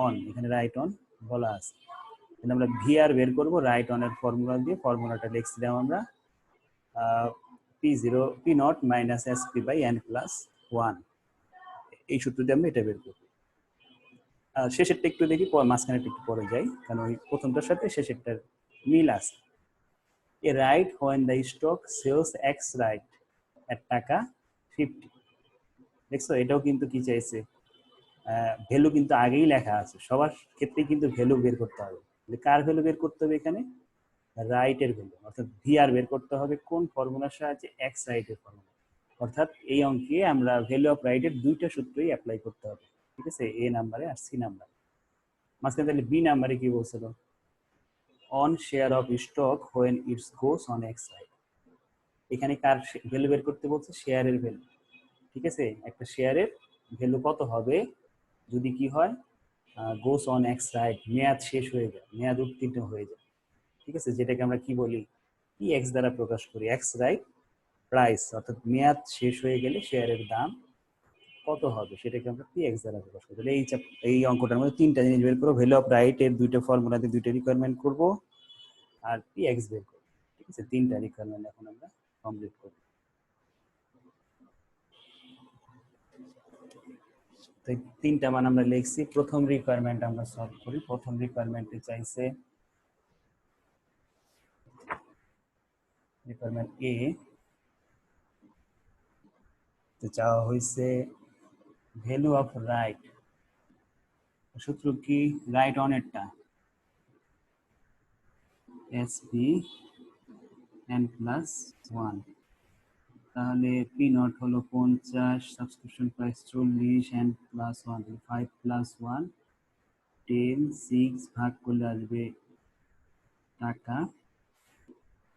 অন, এখানে রাইট অন বলা আছে, তাহলে আমরা ভি আর বের করব রাইট অন এর ফর্মুলা দিয়ে। ফর্মুলাটা লিখছিলাম আমরা P zero P not minus S P by N plus 1, এই সূত্র দিয়ে আমরা এটা বের করব। শেষেরটা একটু দেখি, মাঝখানেটা একটু পরে যাই, কারণ ওই প্রথমটার সাথে শেষেরটার মিল আছে। A right when the stock sells ex right এর টাকা 50। দেখছো, এটাও কিন্তু কি চাইছে, ভ্যালু কিন্তু আগেই লেখা আছে, সবার ক্ষেত্রেই কিন্তু ভ্যালু বের করতে হবে। কার ভ্যালু বের করতে হবে এখানে, রাইটের ভ্যালু, অর্থাৎ ভি আর বের করতে হবে কোন ফর্মুলার সাহায্যে, এক্স রাইটের ফর্মুলা। অর্থাৎ এই অঙ্কে আমরা ভ্যালু অফ রাইটের দুইটা সূত্রই অ্যাপ্লাই করতে হবে। ঠিক আছে, এ নাম্বারে আর সি নাম্বারে। মাঝখানে তাহলে বি নাম্বারে কি বলছিল, on share of stock when it's goes on x right. এখানে কার ভ্যালু বের করতে বলছে, শেয়ারের ভ্যালু। ঠিক আছে, একটা শেয়ারের ভ্যালু কত হবে যদি কি হয়, গোস অন এক্স রাইট, মেয়াদ শেষ হয়ে যায়, মেয়াদ উত্তীর্ণ হয়ে যায়। ঠিক আছে, যেটাকে আমরা কি বলি, পি এক্স দ্বারা প্রকাশ করি, এক্স রাইট প্রাইস, অর্থাৎ মেয়াদ শেষ হয়ে গেলে শেয়ারের দাম কত হবে সেটাকে আমরা পি এক্স দ্বারা প্রকাশ করি। তাহলে এই অঙ্কটার মধ্যে তিনটা জিনিস বের করবো, ভ্যালু অফ রাইট এর দুইটা ফর্মুলাতে দুইটা রিকোয়ারমেন্ট করব, আর পি এক্স বের করবো। ঠিক আছে, তিনটা রিকোয়ারমেন্ট এখন আমরা কমপ্লিট করব। তো তিনটা মান আমরা লিখছি। প্রথম রিকোয়ারমেন্ট আমরা সলভ করি। প্রথম রিকোয়ারমেন্টে চাইছে, রিকোয়ারমেন্ট এ তে চাওয়া হয়েছে ভ্যালু অফ রাইট, সূত্র কি, রাইট অন এরটা এস পি এন প্লাস 1, তাহলে পি নট হলো 50, subscription price 40, N plus 1, 5 plus 1 10, 6 ভাগ করলে আসবে টাকা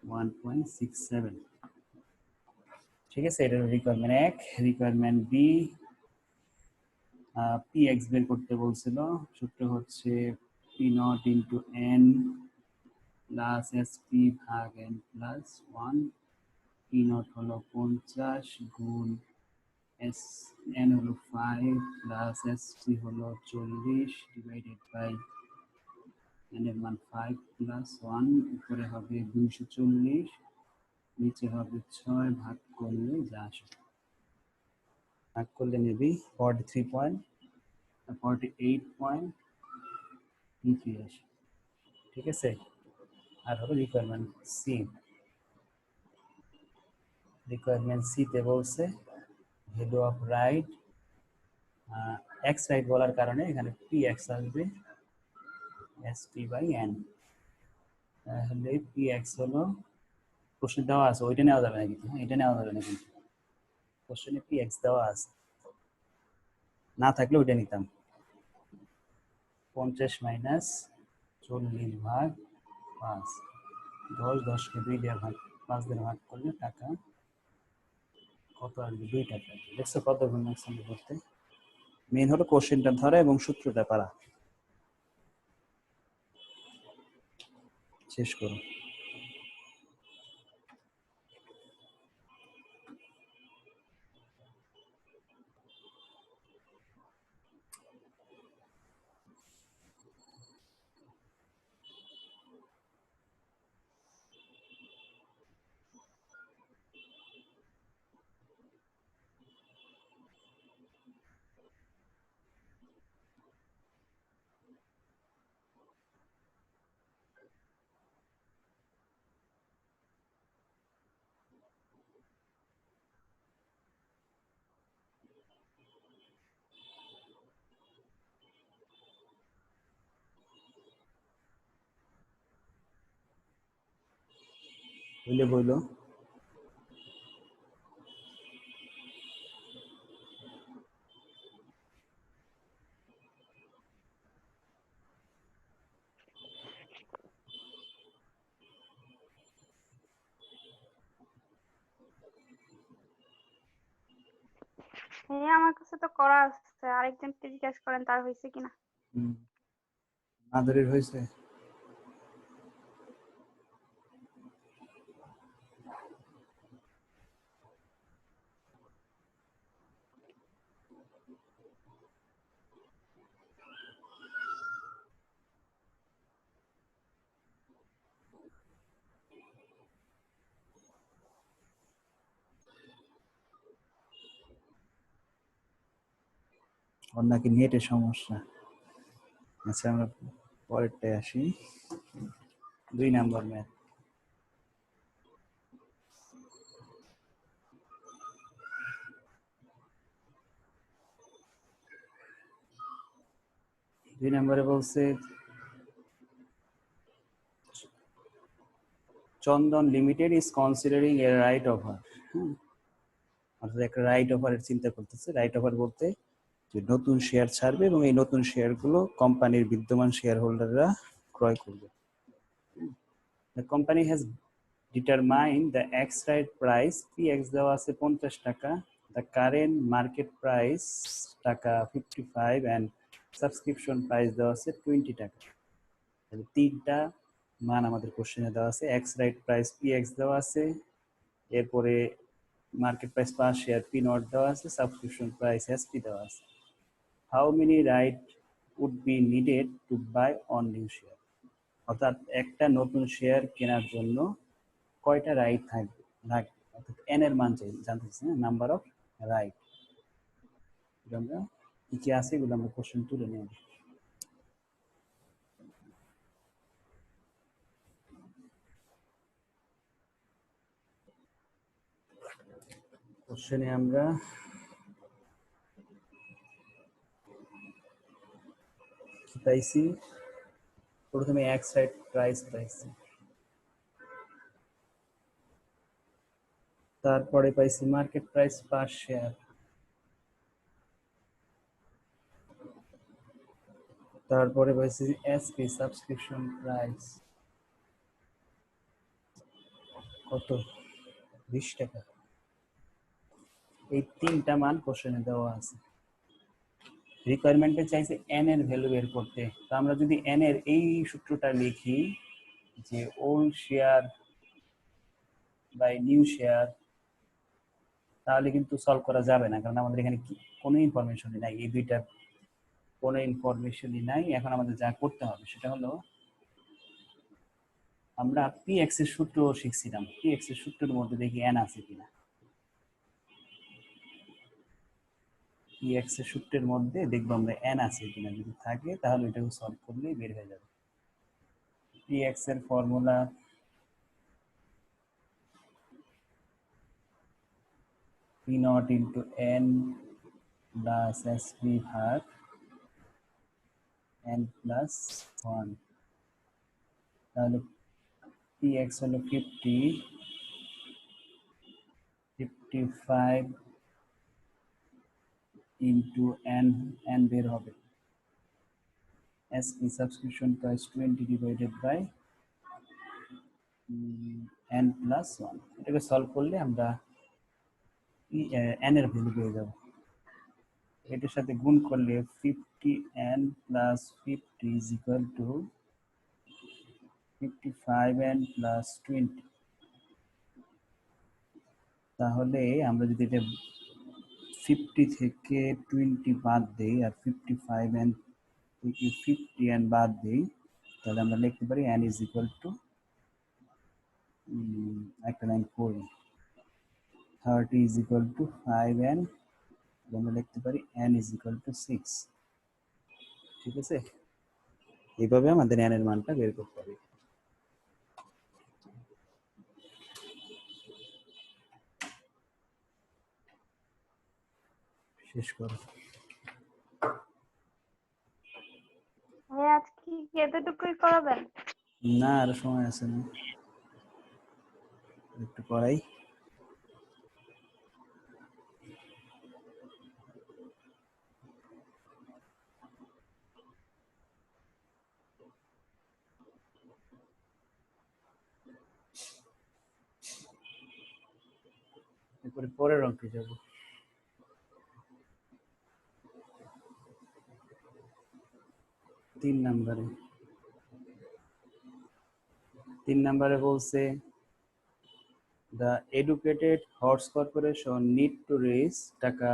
1.67। ঠিক আছে, এটা রিকোয়ারমেন্ট এক। রিকোয়ারমেন্ট বি, পি এক্স বের করতে বলছিল, সূত্র হচ্ছে P not into N plus S P ভাগ এন প্লাস 1। পি নট হলো 50 গুণ এস এন হলো 5 প্লাস এস পি হলো 40 ডিভাইডেড বাই এন এর মান 5 প্লাস 1, উপরে হবে 240, নিচে হবে 6, ভাগ করলে যা আসবে, ভাগ করলে নেবি 48.33 আসে। ঠিক আছে, আর হলো রিকোয়ারমেন্ট সি। রিকোয়ারমেন্ট সি তে বলছে value of right, x right বলার কারণে এখানে পি এক্স আসবে এস পি বাই এন। তাহলে পি এক্স হলো, প্রশ্নে দেওয়া আছে, ওইটা নেওয়া যাবে না কিন্তু, এটা নেওয়া যাবে না কিন্তু, কোশ্চেনে পি এক্স দেওয়া আছে, না থাকলে ওইটা নিতাম। 50 মাইনাস 40 ভাগ 5, 10, 10কে 2 দিয়ে ভাগ, 5 দিয়ে ভাগ করলে টাকা কত আসবে 2 টাকা। দেখছো কতক্ষণ লাগছে আমরা করতে? মেইন হলো কোশ্চেনটা ধরা এবং সূত্রটা পারা। শেষ করো। বইলে বইলো। হ্যাঁ আমার কাছে তো করা আছে, আরেকজনকে জিজ্ঞেস করেন তার হয়েছে কিনা। মাধুরীর হয়েছে? ওর নাকি নেটের সমস্যা। আচ্ছা আমরা পরেরটায় আসি। 2 নাম্বার ম্যাথ। দুই নম্বরে বলছে Chandan limited is considering a right offer. অর্থাৎ একটা রাইট অফারের চিন্তা করতেছে। রাইট অফার বলতে যে নতুন শেয়ার ছাড়বে এবং এই নতুন শেয়ারগুলো কোম্পানির বিদ্যমান শেয়ার হোল্ডাররা ক্রয় করবে। The company has determined the ex-right price PX দেওয়া আছে 50 টাকা, the current market price টাকা 55 and subscription price দেওয়া আছে 20 টাকা। তাহলে তিনটা মান আমাদের কোশ্চেনে দেওয়া আছে। এক্স রাইট প্রাইস PX দেওয়া আছে, এরপরে market price per share P not দেওয়া আছে, সাবস্ক্রিপশন প্রাইস SP দেওয়া আছে। How many right would be needed to buy one new share, অর্থাৎ একটা নতুন শেয়ার কেনার জন্য কয়টা রাইট থাকবে লাগবে, অর্থাৎ এন এর মান চাই জানতে চাচ্ছি, নাম্বার অফ রাইট। আমরা কি কি আছে এগুলো আমরা কোশ্চেন তুলে নেব। কোশ্চেনে আমরা কি পাইছি, প্রথমে এক্স রাইট প্রাইস পাইছি, তারপরে পাইছি মার্কেট প্রাইস পার শেয়ার, তারপরে পাইছি এসপি সাবস্ক্রিপশন প্রাইস কত 20 টাকা। এই তিনটা মান কোশ্চেনে দেওয়া আছে। রিকোয়ারমেন্টে চাইছে এন এর ভ্যালু বের করতে। তো আমরা যদি এন এর এই সূত্রটা লিখি যে old share by new share, তাহলে কিন্তু সলভ করা যাবে না, কারণ আমাদের এখানে কোনো ইনফরমেশনই নাই, এই দুইটা কোনো ইনফরমেশনই নাই। এখন আমাদের যা করতে হবে সেটা হলো আমরা PX এর সূত্র শিখছিলাম, PX এর সূত্রের মধ্যে দেখি এন আছে কিনা। PX এর সূত্রের মধ্যে দেখবো আমরা এন আছে কিনা, যদি থাকে তাহলে এটাকে সলভ করলেই বের হয়ে যাবে। PX এর formula P not into N plus SP ভাগ N প্লাস 1। তাহলে PX হলো 50, 55 ইন্টু N বের হবে, SP subscription price 20 divided by N plus 1। এটাকে সলভ করলে আমরা n এর ভ্যালু পেয়ে যাব। এটার সাথে গুণ করলে 50n plus 50 is equal to 55n plus 20। তাহলে আমরা যদি এটা 50 থেকে 20 বাদ দেই আর 55n থেকে 50n বাদ দেই, তাহলে আমরা লিখতে পারি n ইজ ইকুয়াল টু একটা লাইন পড়ি 30 ইজ ইকুয়াল টু 5n, আমরা লিখতে পারি n ইজ ইকুয়াল টু 6। ঠিক আছে, এইভাবে আমাদের n এর মানটা বের করতে হবে। শেষ করো। ভাই আজকে কি এতটুকুই করাবেন? না, আরো সময় আছে না, একটু করাই। এরপরে পরের অঙ্কে যাব। 3 নম্বরে বলছে the educated horse corporation need to raise টাকা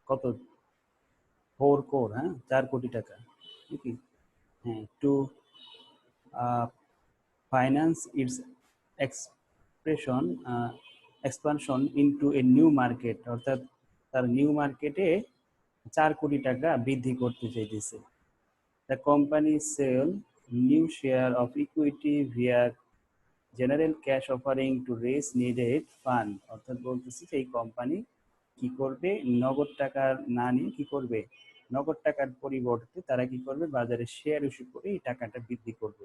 কত 4 কোর, হ্যাঁ 4 কোটি টাকা, কি হ্যাঁ, two finance its expression expansion into a new market, অর্থাৎ তার নিউ মার্কেটে 4 কোটি টাকা বৃদ্ধি করতে চাইতেছে। The company sell new share of equity via general cash offering to raise needed fund, অর্থাৎ বলতেছি যে এই কোম্পানি কি করবে, নগদ টাকা না নিয়ে কি করবে, নগদ টাকার পরিবর্তে তারা কি করবে, বাজারে শেয়ার ইস্যু করে এই টাকাটা বৃদ্ধি করবে।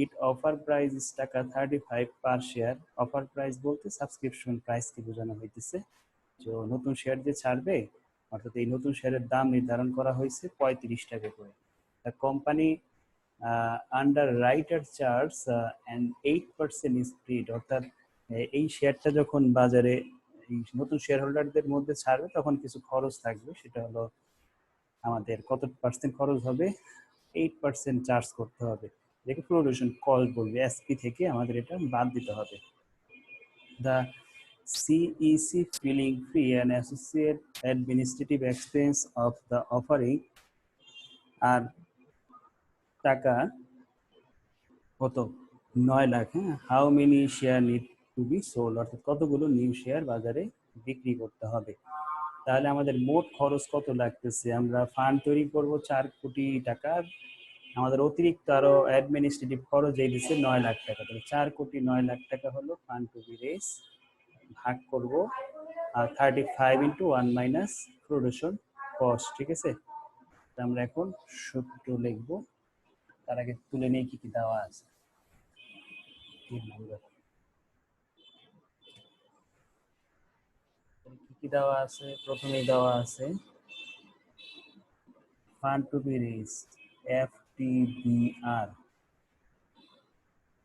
ইট অফার প্রাইস ইস টাকা 35 পার শেয়ার। অফার প্রাইস বলতে সাবস্ক্রিপশন প্রাইসকে বোঝানো হইতেছে। তো নতুন শেয়ার যে ছাড়বে, অর্থাৎ এই নতুন শেয়ারের দাম নির্ধারণ করা হয়েছে 35 টাকা করে। The company under writer charge and 8% স্প্রিড, অর্থাৎ এই শেয়ারটা যখন বাজারে এই নতুন শেয়ার হোল্ডারদের মধ্যে ছাড়বে তখন কিছু খরচ থাকবে, সেটা হলো আমাদের কত পার্সেন্ট খরচ হবে, 8% চার্জ করতে হবে, যেটা প্রোডাকশন কল বলবে, এসপি থেকে আমাদের এটা বাদ দিতে হবে। The CEC filing fee and associate administrative expense of the offering আর টাকা কত 9 লাখ। হ্যাঁ, how many share need to be sold, অর্থাৎ কতগুলো নিউ শেয়ার বাজারে বিক্রি করতে হবে। তাহলে আমাদের মোট খরচ কত লাগতেছে, আমরা ফান্ড তৈরি করব 4 কোটি টাকার, আমাদের অতিরিক্ত আরো অ্যাডমিনিস্ট্রেটিভ খরচ এই দিচ্ছে 9 লাখ টাকা। তাহলে 4 কোটি 9 লাখ টাকা হলো ফান্ড টু বি রেজ, ভাগ করব 35 ইন্টু 1 মাইনাস প্রোডাকশন কস্ট। ঠিক আছে, আমরা এখন সূত্র লিখবো, তার আগে তুলে নেই কি কি দেওয়া আছে। 3 নম্বর কি কি দেওয়া আছে, প্রথমেই দেওয়া আছে ফান্ড টু বি রেজ এফটিবিআর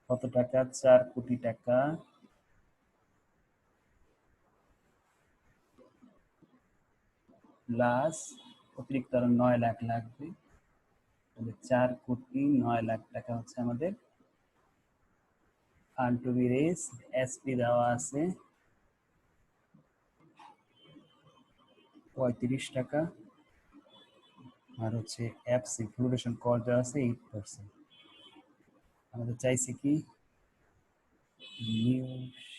কত টাকা, 4 কোটি টাকা প্লাস অতিরিক্ত আরো 9 লাখ লাগবে, তাহলে 4 কোটি 9 লাখ টাকা হচ্ছে আমাদের fund to be raise. SP দেওয়া আছে 35 টাকা, আর হচ্ছে এফসি ফ্লোটেশন কস্ট দেওয়া আছে 8%। আমাদের চাইছে কি নিউ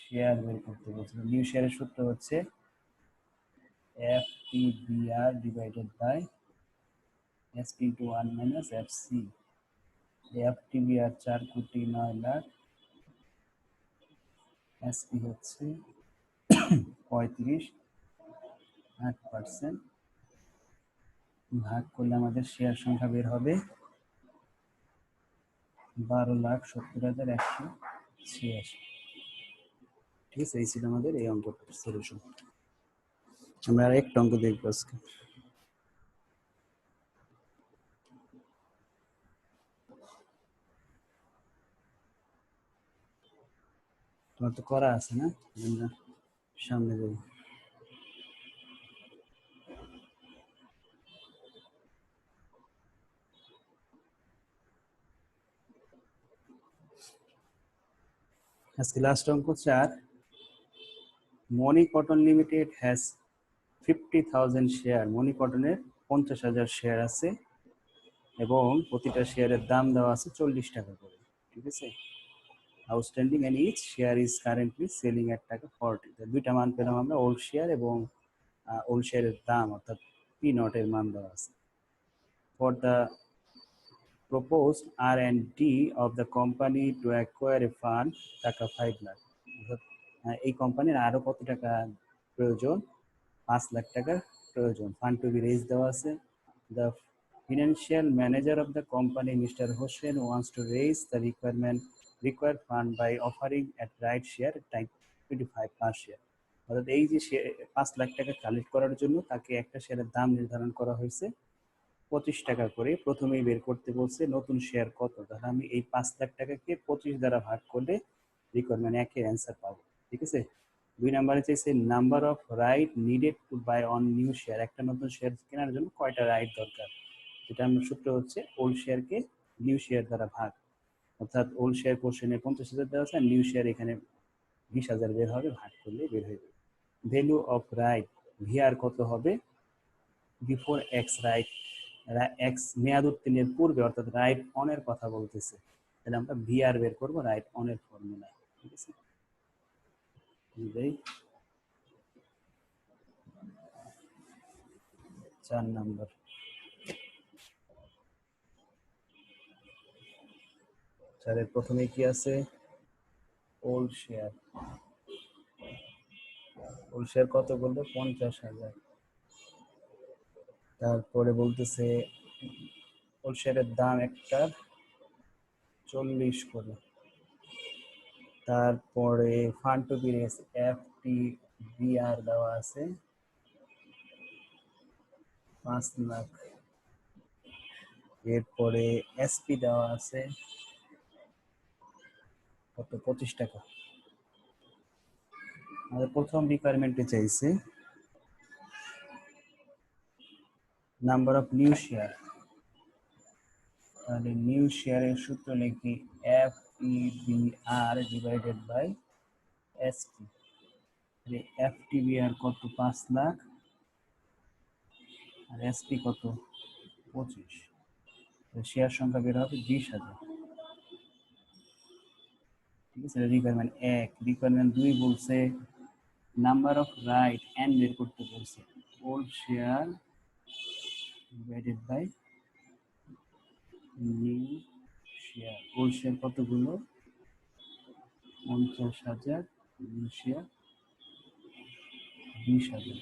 শেয়ার বের করতে বলছিল। নিউ শেয়ারের সূত্র হচ্ছে FTBR divided by SP into 1 minus FC। FTBR 4 কোটি 9 লাখ, SP হচ্ছে 35, 8%, ভাগ করলে আমাদের শেয়ার সংখ্যা বের হবে 12,70,186। ঠিক আছে, এই ছিল আমাদের এই অঙ্কটার সলিউশন। আমরা আর একটা অঙ্ক দেখবো আজকে। তোমার তো করা আছে না? সামনে যাই। আজকে লাস্ট অঙ্ক 4। মনি কটন লিমিটেড হ্যাজ 50,000 শেয়ার। মনি কটনের 50,000 শেয়ার আছে এবং প্রতিটা শেয়ারের দাম দেওয়া আছে 40 টাকা করে, ঠিক আছে। Outstanding and each share is currently selling at টাকা 40। দুইটা মান পেলাম আমরা, ওল্ড শেয়ার এবং ওল্ড শেয়ারের দাম অর্থাৎ পি নটের মান দেওয়া আছে। For the proposed R&D of the company to acquire a fund টাকা 5 লাখ। অর্থাৎ এই কোম্পানির আরো কত টাকা প্রয়োজন? 5 লাখ টাকার প্রয়োজন। ফান্ড টু বি রেজ দেওয়া আছে। The financial manager of the company, Mr. Hossain, wants to raise the required fund by offering at right share type 25 per share. অর্থাৎ এই যে 5 লাখ টাকা কালেক্ট করার জন্য তাকে একটা শেয়ারের দাম নির্ধারণ করা হয়েছে 25 টাকা করে। প্রথমেই বের করতে বলছে নতুন শেয়ার কত। তাহলে আমি এই 5 লাখ টাকাকে 25 দ্বারা ভাগ করলে রিকোয়ারমেন্ট একের অ্যান্সার পাবো, ঠিক আছে। 2 নম্বরে চাইছে number of right needed to buy one new share. একটা নতুন শেয়ার কেনার জন্য কয়টা রাইট দরকার? যেটা আমার সূত্র হচ্ছে ওল্ড শেয়ারকে নিউ শেয়ার দ্বারা ভাগ, অর্থাৎ ওল্ড শেয়ার কোশ্চেনে 50,000 দেওয়া আছে আর নিউ শেয়ার এখানে 20,000 বের হবে, ভাগ করলে বের হয়ে যাবে। ভ্যালু অফ রাইট ভিআর কত হবে? বিফোর এক্স রাইট, এক্স মেয়াদ উত্তীর্ণের পূর্বে, অর্থাৎ রাইট অন এর কথা বলতেছে। তাহলে আমরা ভিআর বের করবো রাইট অন এর ফর্মুলা, ঠিক আছে। 4 নাম্বার। চারের প্রথমে কি আছে? Old share. ওল্ড শেয়ার কত বলবো? 50,000। তারপরে বলতেছে ওল্ড শেয়ারের দাম একটার 40 করে। তারপরে fund to be raise FT BR দেওয়া আছে 5 লাখ। এরপরে এসপি দেওয়া আছে কত? 25 টাকা। আমাদের প্রথম রিকোয়ারমেন্টে চাইছে নাম্বার অফ নিউ শেয়ার। তাহলে নিউ শেয়ারের সূত্র লিখি FTBR divided by SP. FTBR কত? 5 লাখ আর এসপি কত? 25। শেয়ার সংখ্যা বের হবে 20,000, ঠিক আছে। রিকোয়ারমেন্ট 1। রিকোয়ারমেন্ট 2 বলছে নাম্বার অফ রাইট এন বের করতে বলছে। Old share divided by new share. Old share কতগুলো? 50,000, নিউ শেয়ার 20,000।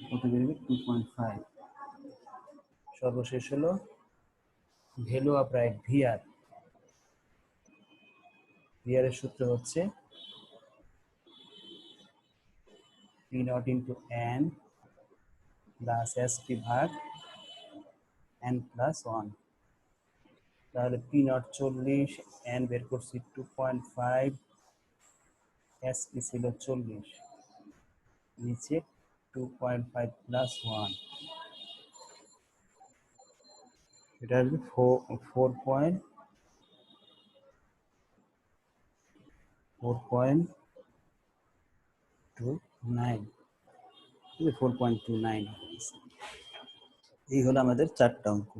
কত বেরোবে? 2.5। সর্বশেষ হলো value of right VR. VR এর সূত্র হচ্ছে P not into N plus SP ভাগ এন প্লাস 1। তাহলে পি নট 40, এন বের করছি 2.5, এসপি ছিল 40, নিচে 2.5 প্লাস 1, এটা আসবে 4.29, 4.29। এই হলো আমাদের 4টা অঙ্ক।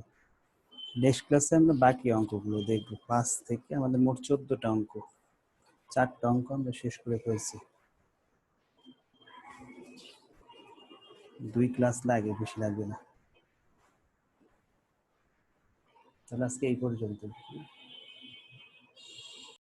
নেক্সট ক্লাসে আমরা বাকি অঙ্কগুলো দেখবো। 5 থেকে আমাদের মোট 14টা অঙ্ক, 4টা অঙ্ক আমরা শেষ করে ফেলছি। 2 ক্লাস লাগে, বেশি লাগবে না। তাহলে আজকে এই পর্যন্ত।